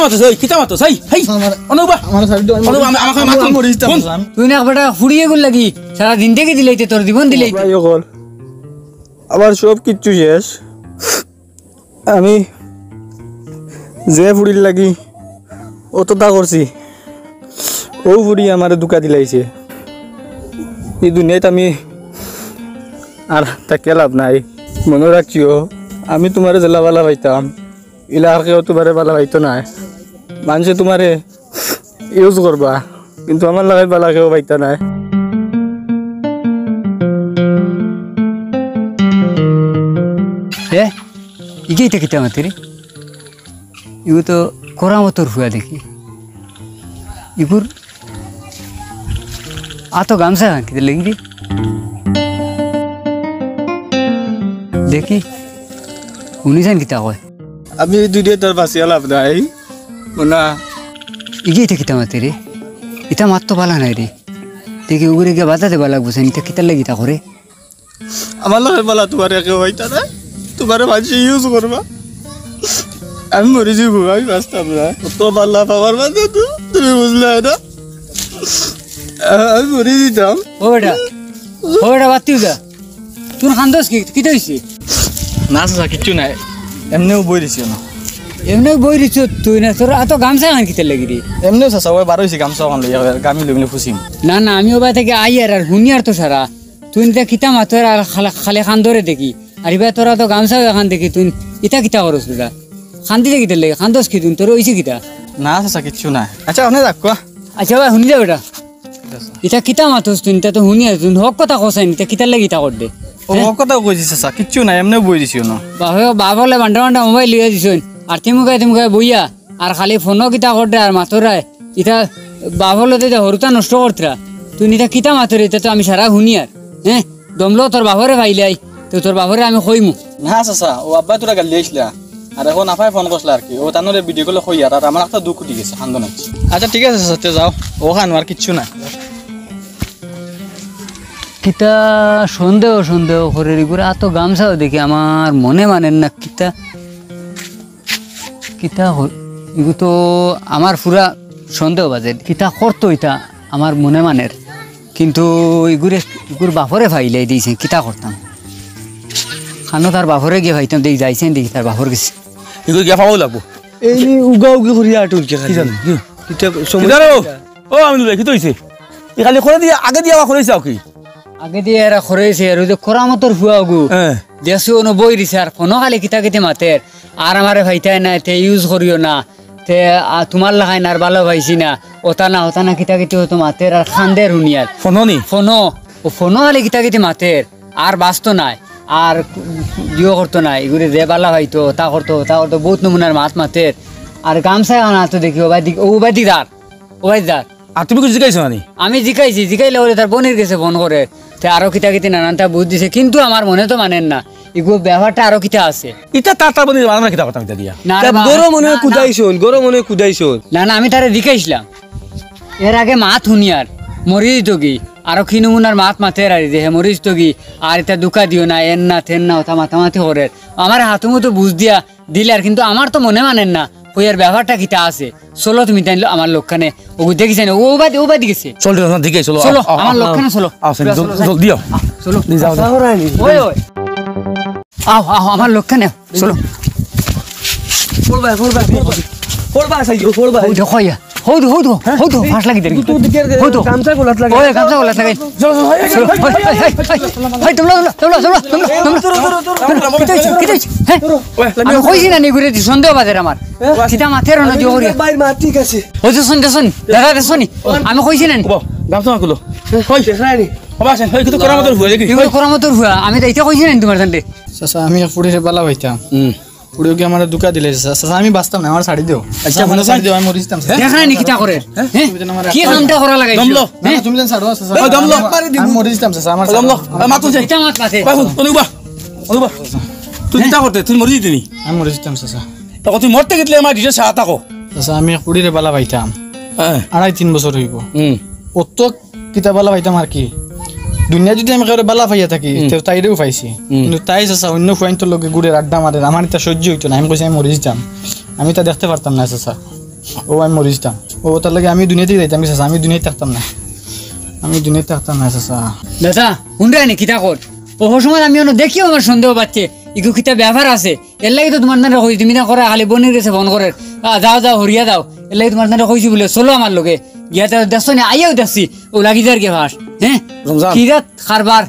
মাতো সাই হাই অনুবা আমার সাইড দাও অনুবা আমাকে মাতো মরে দিতাম তুই না বেটা ফুড়িয়ে গেল লাগি সারা দিন থেকে দিলাইতে তোর জীবন দিলাই ভাই ওগল আবার সব কিচ্ছু শেষ আমি যে ফুড়ির লাগি অতটা করছি ও ফুড়ি আমার দুকা দিলাইছে এই দুনিয়াতে আমি আর তাকে লাভ নাই মনে রাখছিও আমি তোমার জেলা বালা পাইতাম ইলা আর কেউ তোমারে বালা পাইতো না মানুষে তোমারে ইউজ করবা কিন্তু আমার লাগাই বালা কেউ পাইতা নাই ইগেইটা কিতা মাতেরি ইগু তো করামতর হুয়া দেখি ইগুর আতো গামছা কিতে লাগি রে দেখি শুনিছেন কিতা কয় আমি দুনিয়া তোর বাঁচিয়া লাভ নাই মনা ইগেইটা কিতা মাতেরি ইটা মাত্র বালা নাই রে দেখি উগুরে গিয়ে বাজাতে বালা লাগবো ইটা কিতার লাগি তা করে আমার লাগাই বালা তোমার কেউ পাইতা না তোমার মানুষ ইউজ করবা আমি মরে যাবো আমি বাঁচতাম না তো বাল্লা পাওয়ার মাঝে তো তুমি বুঝলে না আমি মরে দিতাম ও বেটা বাতিও যা তুই খান্দস কিতা হইছে না চাচা কিচ্ছু নাই এমনিও বই দিছি না এমনি বই দিছ তুই না তোর এত গামছা খান কিতার লাগি রে এমনিও চাচা ওই বার হয়েছি গামছা ওখান লইয়া গামি লই খুশিম না আমি ওবা থেকে আই আর শুনি আর তো সারা তুই এটা কিতা মাতর আর খালে খান ধরে দেখি আর এবার তোরা তো গামছা খান দেখি তুই ইটা কিতা করস তোরা খান দিতে কিতার লাগে খান দোষ কি তুই তোর হইছে কিতা না চাচা কিচ্ছু নাই আচ্ছা অনেক রাখ কোয়া আচ্ছা ভাই শুনি যা বেটা ইটা কিতা মাতস তুই এটা তো শুনি আর তুই হক কথা কসাই নি কিতার লাগে ইটা কর দে ও কথা কইছি চাচা কিচ্ছু নাই এমনিও বই দিছি না বাবলে বান্ডা মোবাইল লিয়ে দিছ আর তুমি বইয়া আর খালি ফোনও কিতা কর দে আর মাতরায় ইটা বাবলে তো হরুতা নষ্ট করতরা তুই নিটা কিতা মাতরে এটা তো আমি সারা শুনি আর হ্যাঁ দমলো তোর বাবরে ভাইলাই তো তোর বাবরে আমি কইমু না চাচা ও আব্বা তোরা গালি আইসলা আর এখন আপাই ফোন করছিল আর কি ও তানোরে ভিডিও কলে কই আর আমার একটা দুঃখ উঠে গেছে খান্দন আচ্ছা ঠিক আছে চাচা যাও ও খান আর কিচ্ছু নাই কিতা সন্দেহ করে রিগুরা এত গামছাও দেখি আমার মনে মানেন না কিতা এগু তো আমার পুরা সন্দেহ বাজে কিতা করতো এটা আমার মনে মানের কিন্তু এগুর বাপরে ফাইলাই দিয়েছে কিতা করতাম খানো তার বাপরে গিয়ে ভাইতাম দেখি যাইছেন দেখি তার বাপর গেছে এগুলো গিয়া পাবো লাগবো এই উগা উগি করি আটুল কে কি জানো ও আমি কি তো হইছে এ খালি করে দিয়ে আগে দিয়ে করে যাও কি আগে দিয়ে এরা খরেছে আর ওই যে খরামতর ফুয়া গু দেশে ono বই দিছে আর ফোনো খালি কিতা মাতের আর আমারে ভাইতাই না তে ইউজ করিও না তে তোমার লাগাই না আর ভালো ভাইছি না ওটা না কিতা হতো মাতের আর খান্দের হুনিয়ার ফোনো খালি কিতা মাতের আর বাঁচত নাই আর দিও করতো না এগুলি যে বালা হয়তো তা করতো বহুত নমুনার মাতের আর গামছায় আনা তো দেখি ওবাদিদার আর তুমি কিছু জিজ্ঞাসা মানে আমি জিকাইলে ওরে তার বোনের গেছে ফোন করে আরো কিতা নানানটা বুঝ দিছে কিন্তু আমার মনে তো মানেন না এগুলো ব্যবহারটা আরো কিতা আছে ইটা তার বনি মানা কিতা কথা দিয়া গরম মনে কুদাইছল না আমি তারে জিকাইছিলাম এর আগে মাত হুনিয়ার মরি দিত কি আরো কি নমুনার মাতে আর যে মরি দিত কি আর এটা দুকা দিও না এন না তেন না ওটা মাতামাতি করে আমার হাতুমতো বুঝ দিয়া দিলে আর কিন্তু আমার তো মনে মানেন না ওইয়ার ব্যবহারটা কিতা আছে চলো তুমি তাই আমার লোকখানে ও দেখিছে না ও বাদি গেছে চল দিকে চলো আমার লোকখানে চলো জলদি চলো যাও ওই আও আমার লোকখানে চলো হৌদু ফাঁস লাগি দেরি গামছা গোলাত লাগে কইছি না নি ঘুরে সন্দেহ বাজার আমার সীতা মাথের ঠিক আছে দাদা দেখনি আমি কইছি না গামছা খুলো করামতর হুয়া আমি তো এটা কইছি না তোমার জানতে আমি ফুড়িরে বালা হইতাম পুরো কি আমার দুকা দিলে চাচা আমি বাঁচতাম না আমার শাড়ি দিও আচ্ছা মনে শাড়ি দিও আমি মরে যেতাম দেখা নাই কিটা করে কি কামটা করা লাগাইছো দমলো তুমি জান ছাড়ো চাচা ওই দমলো আমি মরে যেতাম চাচা আমার দমলো মাতো যে এটা মাত মাতে অনুবা তুই কিটা করতে তুই মরে যেতিনি আমি মরে যেতাম চাচা তো তুই মরতে গেলে আমার ডিটেইলস থাকো চাচা আমি পুড়িরে বালা পাইতাম 2.5-3 বছর হইব অত কিতা বালা পাইতাম আর কি দুনিয়া যদি আমি কাউরে বালা পাইয়া থাকি তো তাইরেও পাইছি কিন্তু তাই চাচা অন্য ফুয়াইন্তর লোকে গুড়ের আড্ডা মারে আমার এটা সহ্য হইতো না আমি কইছি আমি মরে যেতাম আমি তা দেখতে পারতাম না চাচা ও আমি মরে যেতাম ও তার লাগে আমি দুনিয়াতে যাইতাম চাচা আমি দুনিয়াতে থাকতাম না চাচা দাদা শুনরাই নি কিতা কর ও সময় আমি অন্য দেখিও আমার সন্দেহ পাচ্ছে ইকু কিতা ব্যাপার আছে এর লাগি তো তোমার নারে কই তুমি না করে খালি বনির গেছে ফোন করে যাও হরিয়া দাও এর লাগি তোমার নারে কইছি বলে চলো আমার লগে গিয়াতে দেখছো না আইয়াও দেখছি ও লাগি যার কে ভাস হ্যাঁ কি রাত খারবার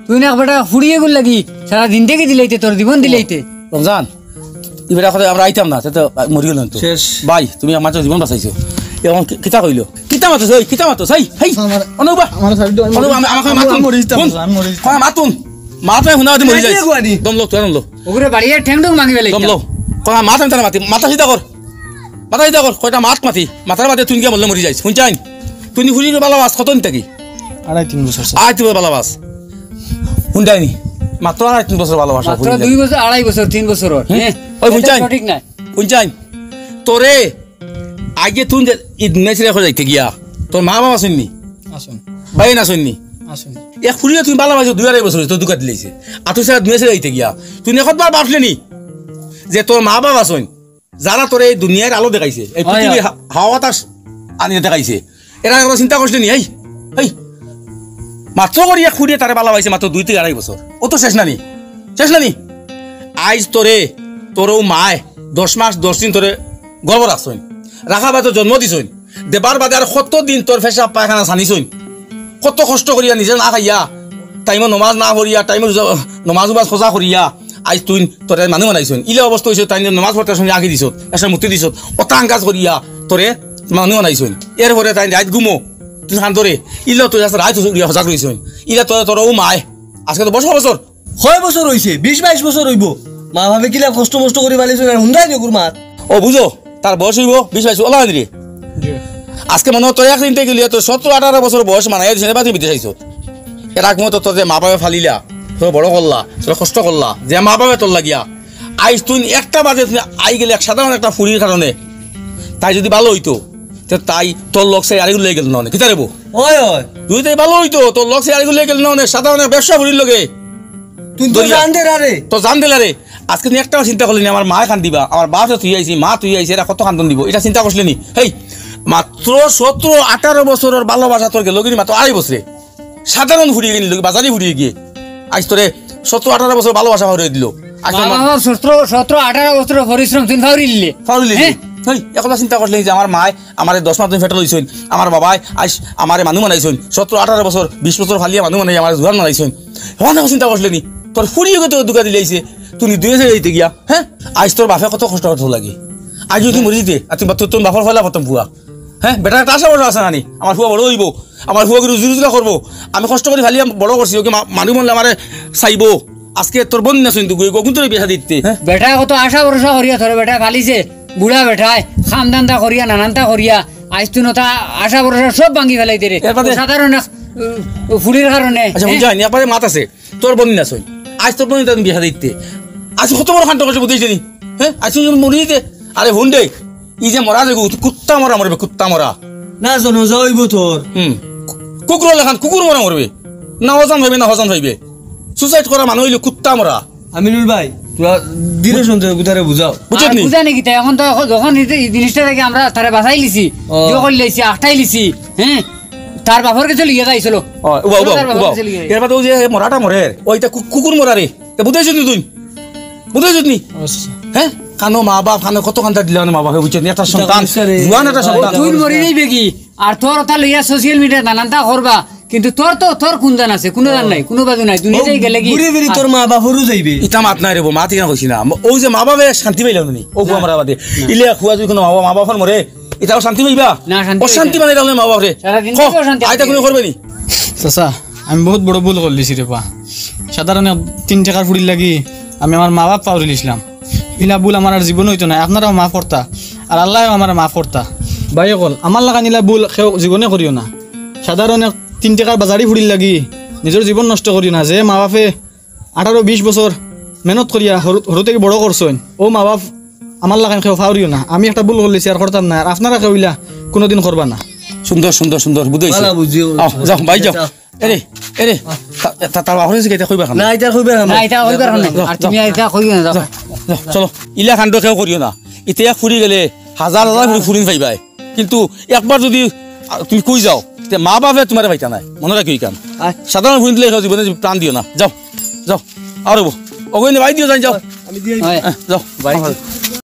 তুই না বেটা ফুড়িয়ে গুল লাগি সারা দিন থেকে দিলাইতে তোর জীবন দিলাইতে রমজান এবারে কথা আমরা আইতাম না তো মরি গেল তো শেষ ভাই তুমি আমার জীবন বাঁচাইছো এখন কিতা কইলো কিতা মাতো সাই হেই অনুবা আমার সাইড দাও অনুবা আমাকে মাতুন মরে যেতাম আমি মরে যেতাম মাতুন মাতাই হুনা দি মরি যাই দম লো তুই লো ওগুরে বাড়িয়ে ঠ্যাংডং মাগি বেলাই দম লো কোন মাতাম তার মাথা সিধা কর কয়টা মাথার মাথে তুই গিয়া বললে মরি যাইস শুনছাইন তুই ফুরি বালা বাস কত নিতে কি 2.5-3 বছর তুই বালা বাস শুনছাইনি মাত্র 2.5-3 বছর ভালোবাসা মাত্র 2 বছর 2.5 বছর 3 বছর হ্যাঁ ওই শুনছাইন ঠিক না শুনছাইন তোরে আগে তুই ঈদ নেছরে হয়ে যাইতে গিয়া তোর মা বাবা শুননি আসুন ভাই না শুননি আসুন এক ফুরিয়ে তুমি ভালো বাসো 2.5 বছর তোর দুকা দিলাইছে আর তুই সারা নেছরে যাইতে গিয়া তুই একবার ভাবলেনি যে তোর মা বাবা শুন যারা তোর এই দুনিয়ার আলো দেখাইছে এই পৃথিবী হাওয়া বাতাস আনি দেখাইছে এরা একবার চিন্তা করছিলেনি এই মাত্র করে এক ফুরিয়ে তারে ভালো পাইছে মাত্র 2-2.5 বছর ও তো শেষ নানি আইজ তোরও মায় 10 মাস 10 দিন তোরে গর্ব রাখছইন রাখা বাদ জন্ম দিছইন দেবার বাদে আর কত দিন তোর ফেসা পায়খানা ছানিছইন কত কষ্ট করিয়া নিজে না খাইয়া টাইমে নমাজ না করিয়া টাইমে নমাজ খোঁজা করিয়া আইজ তুই তোরে মানুহ বানাইছইন ইলে অবস্থা হয়েছে তাই নমাজ পড়তে সঙ্গে আগে দিছত এসে মুক্তি দিছত অতাং কাজ করিয়া তোরে মানুহ বানাইছইন এরপরে তাই রাত ঘুমো তুই খান ধরে ইলে তুই রাত সজাগ রইছইন ইলে তোরও মায় আজকে তো 10 বছর 6 বছর হইছে 20-22 বছর হইব মা ভাবে কিলা কষ্ট করে পালিছো না হুন্দাই নে গুরমাত ও বুঝো তার বয়স হইব 20-22 ওলা দিরে আজকে মনে তোর একদিন থেকে গেলে তো 17-18 বছর বয়স মানাই দিছে বাতি বিদেশ আইছো এর আগ মতো তোর যে মা বাবা ফালিলা তোর বড় করলা তোর কষ্ট করলা যে মা বাবা তোর লাগিয়া আইস তুই একটা বাজে তুমি আই গেলে এক সাধারণ একটা ফুরির কারণে তাই যদি ভালো হইতো তো তাই তোর লোক সে আরেগুলো লেগে গেল না কি তারেবো ওই ওই তুই তাই ভালো হইতো তোর লোক সে আরেগুলো লেগে গেল না সাধারণ ব্যবসা ফুরির লগে তুই তো জানতে রে তো জান দিলা রে আজকে তুই একটা চিন্তা করলি আমার মা খান দিবা আমার বাপ তুই আইছি মা তুই আইছি এরা কত খান্তন দিব এটা চিন্তা করছিলি নি হেই মাত্র 17-18 বছরের ভালোবাসা তোর গেল কিন্তু মাত্র 2.5 বছরে সাধারণ ফুরিয়ে গেলি বাজারে ফুরিয়ে গিয়ে আজ তোরে 17-18 বছর ভালোবাসা হয়ে দিল 17-18 বছর পরিশ্রম তুই ফাউরিলি একলা চিন্তা করলি যে আমার মায় আমার 10 মাস তুমি ফেটে লইছইন আমার বাবাই আজ আমার মানুষ বানাইছইন 17-18 বছর 20 বছর ফালিয়া মানুষ বানাই আমার জোয়ান বানাইছইন হন চিন্তা করলি নি তোর ফুরিয়ে গেতে দুকা দিলাইছে তুই 2 যাইতে গিয়া হ্যাঁ আজ তোর বাপে কত কষ্ট করতে লাগে আজ যদি মরি দিতে আর তুমি তোর বাপর ফেলা প্রথম ফুয়া হ্যাঁ বেটা একটা আশা বড় আছে নানি আমার ফুয়া বড় হইব আমার ফুয়াকে রুজি রোজগার করবো আমি কষ্ট করে ফালিয়া বড় করছি ওকে মানুষ বললে আমার চাইব আজকে তোর বন্ধু না শুনতু কোন তোর বিয়া দিতে বেটা কত আশা ভরসা করিয়া তোর বেটা ফালিছে বুড়া বেটায় খাম দান্দা করিয়া নানানটা করিয়া আজ তুই নতা আশা ভরসা সব ভাঙি ফেলাইতে রে সাধারণ ফুলির কারণে আচ্ছা বুঝাই এরপরে মাত আছে তোর বন্ধু না শুন আজ তোর বন্ধু তুমি বিয়া দিতে আজ কত বড় খান্ত করছে বুঝেছি নি হ্যাঁ আজ তুমি মরি দিতে আরে হুন দে ই যে মরা যে কুত্তা মরা মরবে কুত্তা মরা না জানো যাইব তোর কুকুর লেখান কুকুর মরা মরবে না হজম হইবে না হজম হইবে সুসাইড করা মানুষ হইলে কুত্তা মরা আমিনুল ভাই তোরা দিনে শুনতে গুতারে বুঝাও বুঝছেন নি বুঝা নাকি তাই এখন তো যখন এই জিনিসটা থেকে আমরা তারে বাঁচাই লিছি যে করে লিছি আটটাই লিছি হ্যাঁ তার বাপরকে চলে গিয়ে যাইছিল এরপর তো যে মরাটা মরে ওইটা কুকুর মরা রে বুঝাইছ তুই বুঝাইছ নি হ্যাঁ কানো মা বাপ কানো কত কান্তা দিলে মা বাপে বুঝছেন একটা সন্তান জোয়ান একটা সন্তান তুই মরি যাইবে কি আর তোর ওটা লইয়া সোশ্যাল মিডিয়া নানানটা করবা কিন্তু তোর কোন জান আছে কোনো জান নাই কোনো বাজু নাই দুনিয়াতেই গেলে কি ঘুরে ফিরে তোর মা বাপরও যাইবে ইটা মাত নাই রে মা ঠিক না কইছি না ও যে মা বাপে শান্তি পাইলাম নি ও গো আমরা বাদে ইলে খুয়া যদি কোনো মা বাপর মরে এটাও শান্তি পাইবা না অশান্তি মানে তাহলে মা বাপরে আইতা কোনো করবে নি চাচা আমি বহুত বড় ভুল করলিছি রে পা সাধারণ 3 টাকার ফুড়ি লাগি আমি আমার মা বাপ পাউরি লিছিলাম ইলা ভুল আমার আর জীবন হইতো না আপনারাও মাফ করতা আর আল্লাহ আমার মাফ করতা ভাই কল আমার লাগা নিলা ভুল জীবনে করিও না সাধারণ 3 টাকার বাজারি ফুড়ি লাগি নিজের জীবন নষ্ট করিও না যে মা বাপে 18-20 বছর মেহনত করিয়া সরু থেকে বড় করছেন ও মা বাপ আমার লাগান কেউ ফাউরিও না আমি একটা ভুল করলিছি আর করতাম না আর আপনারা কেউলা কোনোদিন করবা না সুন্দর সুন্দর সুন্দর বুঝাইছি ভালো বুঝিও যাও ভাই যাও এরে তার বাপরে যে এটা কইবা না এটা কইবে না না এটা কইবার না আর তুমি এটা কইও না যাও চলো ইলা কাণ্ড কেউ করিও না ইতিয়া ফুরি গেলে হাজার হাজার ফুরিন পাইবাই কিন্তু একবার যদি তুমি কই যাও তে মা বাপে তোমার পাইতা নাই মনে রাখি কাম সাধারণ ফুরিন দিলে জীবনে প্রাণ দিও না যাও যাও আর অগৈনে ভাই দিও যাই যাও আমি দিয়ে হয় যাও বাড়ি